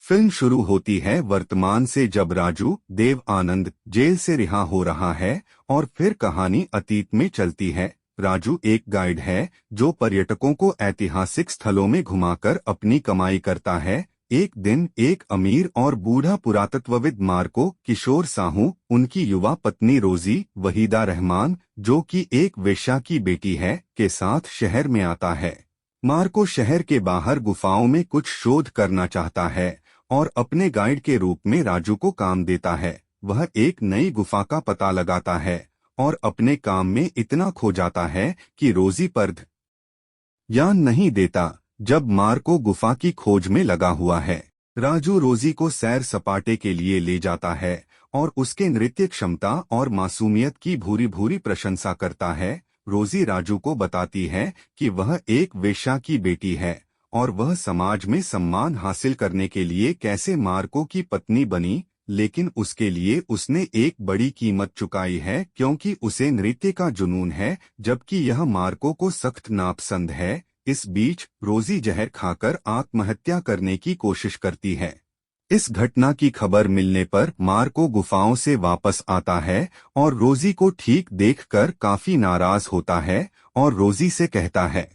Film शुरू होती है वर्तमान से, जब राजू देव आनंद जेल से रिहा हो रहा है और फिर कहानी अतीत में चलती है। राजू एक गाइड है जो पर्यटकों को ऐतिहासिक स्थलों में घुमाकर अपनी कमाई करता है। एक दिन एक अमीर और बूढ़ा पुरातत्वविद मार्को किशोर साहू, उनकी युवा पत्नी रोजी वहीदा रहमान, जो कि एक वेश्या की बेटी है, के साथ शहर में आता है। मार्को शहर के बाहर गुफाओं में कुछ शोध करना चाहता है और अपने गाइड के रूप में राजू को काम देता है। वह एक नई गुफा का पता लगाता है और अपने काम में इतना खो जाता है कि रोजी पर ध्यान नहीं देता। जब मार्को गुफा की खोज में लगा हुआ है, राजू रोजी को सैर सपाटे के लिए ले जाता है और उसके नृत्य क्षमता और मासूमियत की भूरी भूरी प्रशंसा करता है। रोजी राजू को बताती है कि वह एक वेश्या की बेटी है और वह समाज में सम्मान हासिल करने के लिए कैसे मार्को की पत्नी बनी, लेकिन उसके लिए उसने एक बड़ी कीमत चुकाई है, क्योंकि उसे नृत्य का जुनून है, जबकि यह मार्को को सख्त नापसंद है। इस बीच रोजी जहर खाकर आत्महत्या करने की कोशिश करती है। इस घटना की खबर मिलने पर मार्को गुफाओं से वापस आता है और रोजी को ठीक देखकर काफी नाराज होता है और रोजी से कहता है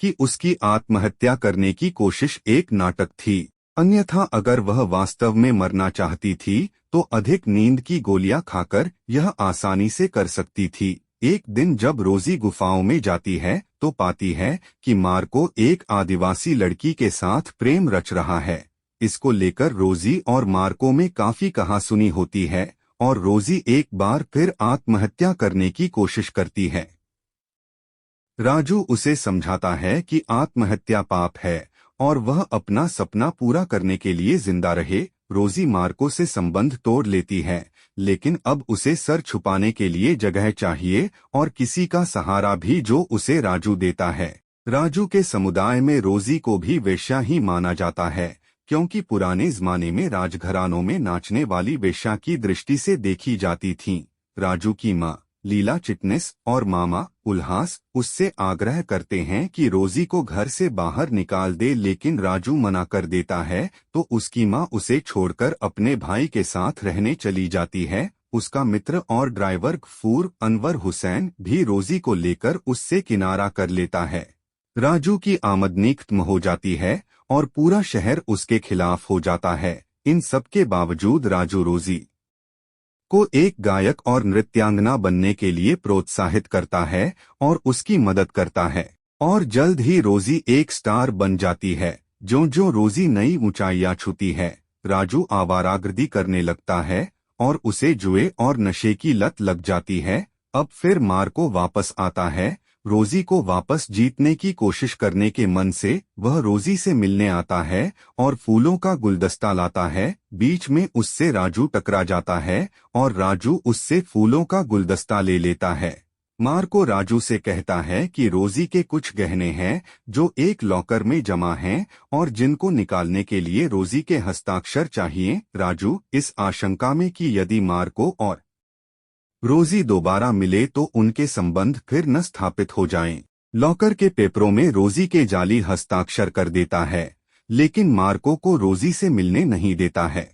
कि उसकी आत्महत्या करने की कोशिश एक नाटक थी, अन्यथा अगर वह वास्तव में मरना चाहती थी तो अधिक नींद की गोलियां खाकर यह आसानी से कर सकती थी। एक दिन जब रोजी गुफाओं में जाती है तो पाती है कि मार्को एक आदिवासी लड़की के साथ प्रेम रच रहा है। इसको लेकर रोजी और मार्को में काफी कहासुनी होती है और रोजी एक बार फिर आत्महत्या करने की कोशिश करती है। राजू उसे समझाता है कि आत्महत्या पाप है और वह अपना सपना पूरा करने के लिए जिंदा रहे। रोजी मार्को से संबंध तोड़ लेती है, लेकिन अब उसे सर छुपाने के लिए जगह चाहिए और किसी का सहारा भी, जो उसे राजू देता है। राजू के समुदाय में रोजी को भी वेश्या ही माना जाता है, क्योंकि पुराने जमाने में राजघरानों में नाचने वाली वेश्या की दृष्टि से देखी जाती थीं। राजू की मां लीला चिटनिस और मामा उल्हास उससे आग्रह करते हैं कि रोजी को घर से बाहर निकाल दे, लेकिन राजू मना कर देता है तो उसकी मां उसे छोड़कर अपने भाई के साथ रहने चली जाती है। उसका मित्र और ड्राइवर गफूर अनवर हुसैन भी रोजी को लेकर उससे किनारा कर लेता है। राजू की आमदनी खत्म हो जाती है और पूरा शहर उसके खिलाफ हो जाता है। इन सब के बावजूद राजू रोजी को एक गायक और नृत्यांगना बनने के लिए प्रोत्साहित करता है और उसकी मदद करता है, और जल्द ही रोजी एक स्टार बन जाती है। जो जो रोजी नई ऊंचाइयां छूती है, राजू आवारागर्दी करने लगता है और उसे जुए और नशे की लत लग जाती है। अब फिर मार्को वापस आता है। रोजी को वापस जीतने की कोशिश करने के मन से वह रोजी से मिलने आता है और फूलों का गुलदस्ता लाता है। बीच में उससे राजू टकरा जाता है और राजू उससे फूलों का गुलदस्ता ले लेता है। मार्को राजू से कहता है कि रोजी के कुछ गहने हैं जो एक लॉकर में जमा हैं और जिनको निकालने के लिए रोजी के हस्ताक्षर चाहिए। राजू इस आशंका में कि यदि मार्को और रोजी दोबारा मिले तो उनके संबंध फिर न स्थापित हो जाएं। लॉकर के पेपरों में रोजी के जाली हस्ताक्षर कर देता है, लेकिन मार्को को रोजी से मिलने नहीं देता है।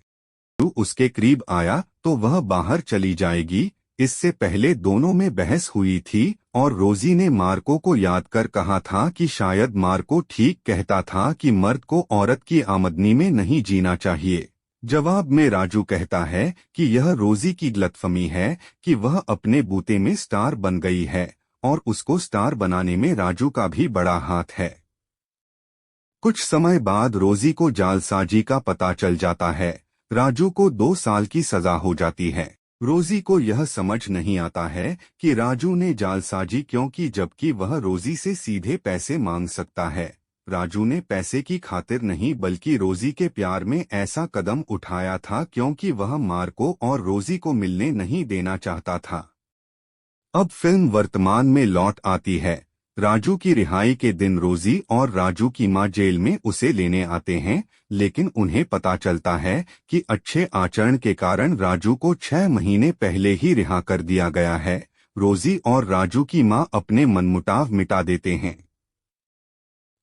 तो उसके करीब आया तो वह बाहर चली जाएगी। इससे पहले दोनों में बहस हुई थी और रोजी ने मार्को को याद कर कहा था कि शायद मार्को ठीक कहता था कि मर्द को औरत की आमदनी में नहीं जीना चाहिए। जवाब में राजू कहता है कि यह रोजी की गलतफहमी है कि वह अपने बूते में स्टार बन गई है और उसको स्टार बनाने में राजू का भी बड़ा हाथ है। कुछ समय बाद रोजी को जालसाजी का पता चल जाता है। राजू को 2 साल की सजा हो जाती है। रोजी को यह समझ नहीं आता है कि राजू ने जालसाजी क्यों की, जबकि वह रोजी से सीधे पैसे मांग सकता है। राजू ने पैसे की खातिर नहीं बल्कि रोजी के प्यार में ऐसा कदम उठाया था, क्योंकि वह मार्को और रोजी को मिलने नहीं देना चाहता था। अब फिल्म वर्तमान में लौट आती है। राजू की रिहाई के दिन रोजी और राजू की मां जेल में उसे लेने आते हैं, लेकिन उन्हें पता चलता है कि अच्छे आचरण के कारण राजू को 6 महीने पहले ही रिहा कर दिया गया है। रोजी और राजू की मां अपने मनमुटाव मिटा देते हैं।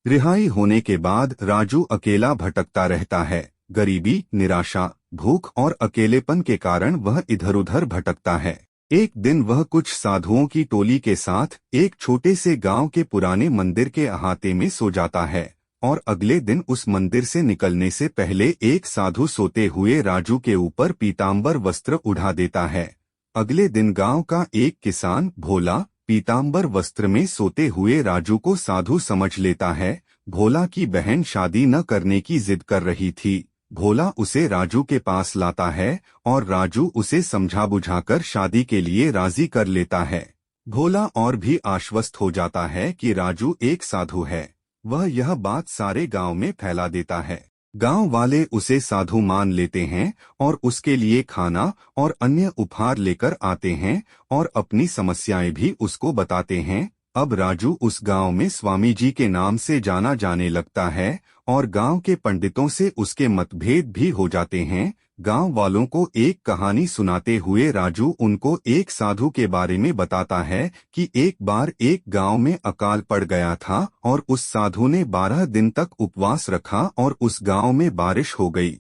रिहाई होने के बाद राजू अकेला भटकता रहता है। गरीबी, निराशा, भूख और अकेलेपन के कारण वह इधर उधर भटकता है। एक दिन वह कुछ साधुओं की टोली के साथ एक छोटे से गांव के पुराने मंदिर के अहाते में सो जाता है और अगले दिन उस मंदिर से निकलने से पहले एक साधु सोते हुए राजू के ऊपर पीतांबर वस्त्र उड़ा देता है। अगले दिन गांव का एक किसान भोला पीतांबर वस्त्र में सोते हुए राजू को साधु समझ लेता है। भोला की बहन शादी न करने की जिद कर रही थी। भोला उसे राजू के पास लाता है और राजू उसे समझा बुझाकर शादी के लिए राजी कर लेता है। भोला और भी आश्वस्त हो जाता है कि राजू एक साधु है। वह यह बात सारे गांव में फैला देता है। गांव वाले उसे साधु मान लेते हैं और उसके लिए खाना और अन्य उपहार लेकर आते हैं और अपनी समस्याएं भी उसको बताते हैं। अब राजू उस गांव में स्वामी जी के नाम से जाना जाने लगता है और गांव के पंडितों से उसके मतभेद भी हो जाते हैं। गांव वालों को एक कहानी सुनाते हुए राजू उनको एक साधु के बारे में बताता है कि एक बार एक गांव में अकाल पड़ गया था और उस साधु ने 12 दिन तक उपवास रखा और उस गांव में बारिश हो गई।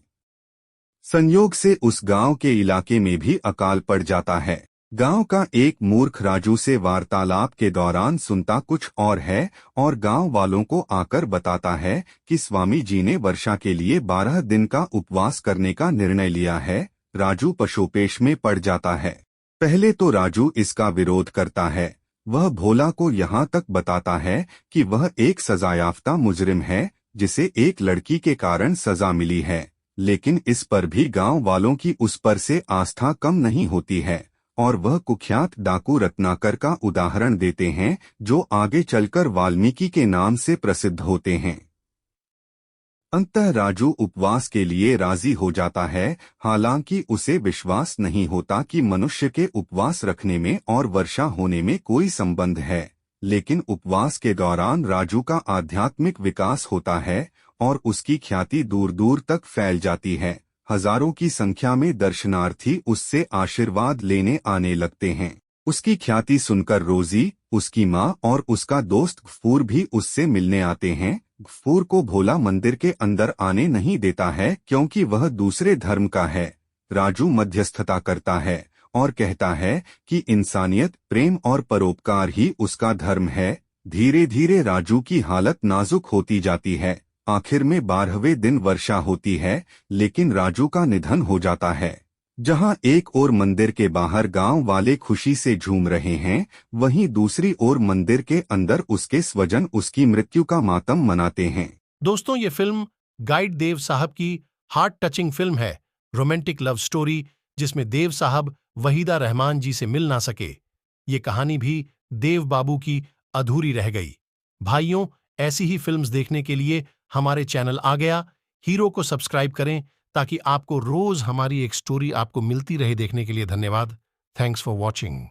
संयोग से उस गांव के इलाके में भी अकाल पड़ जाता है। गांव का एक मूर्ख राजू से वार्तालाप के दौरान सुनता कुछ और है और गांव वालों को आकर बताता है कि स्वामी जी ने वर्षा के लिए 12 दिन का उपवास करने का निर्णय लिया है। राजू पशोपेश में पड़ जाता है। पहले तो राजू इसका विरोध करता है। वह भोला को यहाँ तक बताता है कि वह एक सजायाफ्ता मुजरिम है जिसे एक लड़की के कारण सजा मिली है, लेकिन इस पर भी गांव वालों की उस पर से आस्था कम नहीं होती है और वह कुख्यात डाकू रत्नाकर का उदाहरण देते हैं जो आगे चलकर वाल्मीकि के नाम से प्रसिद्ध होते हैं। अंततः राजू उपवास के लिए राजी हो जाता है, हालांकि उसे विश्वास नहीं होता कि मनुष्य के उपवास रखने में और वर्षा होने में कोई संबंध है। लेकिन उपवास के दौरान राजू का आध्यात्मिक विकास होता है और उसकी ख्याति दूर दूर तक फैल जाती है। हजारों की संख्या में दर्शनार्थी उससे आशीर्वाद लेने आने लगते हैं। उसकी ख्याति सुनकर रोजी, उसकी माँ और उसका दोस्त गफूर भी उससे मिलने आते हैं। गफूर को भोला मंदिर के अंदर आने नहीं देता है क्योंकि वह दूसरे धर्म का है। राजू मध्यस्थता करता है और कहता है कि इंसानियत, प्रेम और परोपकार ही उसका धर्म है। धीरे धीरे राजू की हालत नाजुक होती जाती है। आखिर में 12वें दिन वर्षा होती है, लेकिन राजू का निधन हो जाता है। जहां एक ओर मंदिर के बाहर गांव वाले खुशी से झूम रहे हैं, वहीं दूसरी ओर मंदिर के अंदर उसके स्वजन उसकी मृत्यु का मातम मनाते हैं। दोस्तों, ये फिल्म गाइड देव साहब की हार्ट टचिंग फिल्म है। रोमांटिक लव स्टोरी जिसमें देव साहब वहीदा रहमान जी से मिल ना सके। ये कहानी भी देव बाबू की अधूरी रह गई। भाइयों, ऐसी ही फिल्म्स देखने के लिए हमारे चैनल आ गया हीरो को सब्सक्राइब करें ताकि आपको रोज हमारी एक स्टोरी आपको मिलती रहे देखने के लिए। धन्यवाद। Thanks for watching.